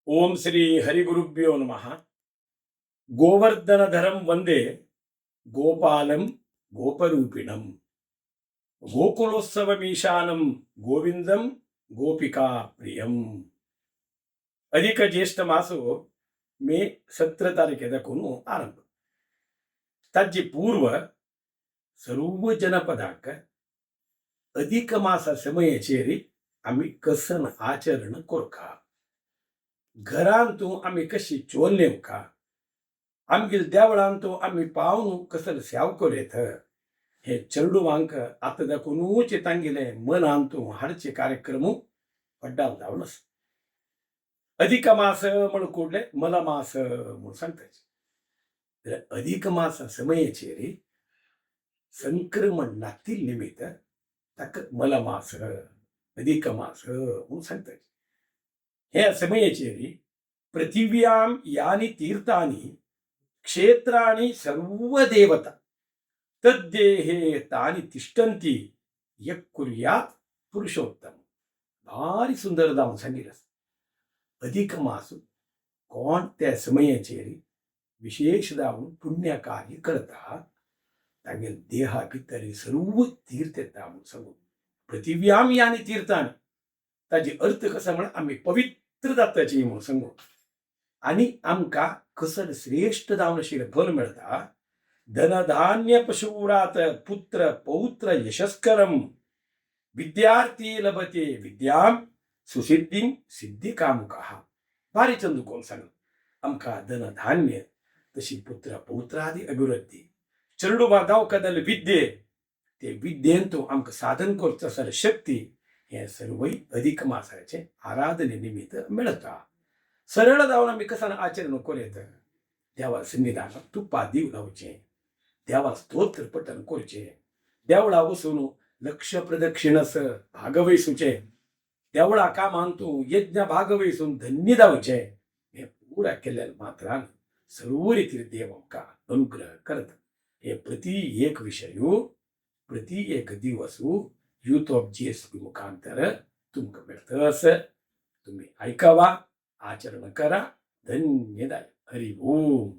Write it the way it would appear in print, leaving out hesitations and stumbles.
ओम श्री हरिगुरुभ्यो नमः. गोवर्धनधरं वंदे गोपालं गोपरूपिणं गोकुलोत्सवमीशानं गोविंदं गोपिका प्रियं. अधिक ज्येष्ठ मासो मे 17 तारिकेदकूनु आरंभ. तज्जि पूर्व सर्व जनपदाक अधिक मास समयचेरी आम्ही कसन आचरण कोरका घरांतू आम्ही कशी चोल का आमगे देवळांतू आम्ही पावनु कसल स्याव करेत हे चरडू वांक आता दाखवूनचे तांगिले मन आणतो हाडचे कार्यक्रम पड्डाल दावनस. अधिक मास म्हण कोडले मला मास म्हणून सांगताय. अधिक मास समयचे रे संक्रमण नातील निमित्त तक मला मास अधिक मास म्हणून सांगताय. हे समयचे रे पृथिव्याम यानी तीर्थानी क्षेत्राणी सर्व देवता तद्देहे तानी तिष्ठन्ति यः कुर्यात् पुरुषोत्तम. भारी सुंदर दाम सांगितलं. अधिक मास कोणत्या समयाचेरी विशेष दावून पुण्य कार्य करता तांगे देहा भितरी सर्व तीर्थ दावून सांगू. पृथिव्याम यानी तीर्थानी ताजी अर्थ कसा म्हण आम्ही पवित्र जाताची म्हणून सांगू. आणि आमका कसं श्रेष्ठ दावनशील फल मिळता. धनधान्य पशुरात पुत्र पौत्र यशस्करम विद्यार्थी लभते विद्याम सुसिद्धिम सिद्धी कामुकाः. भारी चंदू कोण सांग आमका धनधान्य तशी पुत्र पौत्रादी अभिवृद्धी चरडू बांधाव कदल विद्ये ते विद्येंतो आमका साधन करता सर शक्ती हे सर्व अधिक मासाचे आराधने निमित्त मिळता. सरळ जाऊन आम्ही कसा आचरण करेत देवा संविधानात तुपा दिव लावचे देवा स्तोत्र पठन करचे देवळा वसून लक्ष प्रदक्षिणस भागवैसूचे देवळा का मानतो यज्ञ भागवैसून धन्य दावचे हे पुरा केलेलं मात्र सर्व रीतीने देव का अनुग्रह करत. हे प्रति एक विषयू प्रति एक दिवसू यूथ ऑफ जीएसपी मुखांतर तुमका मिळतस. तुम्ही ऐकावा आचरण करा. धन्यवाद. हरि ओम.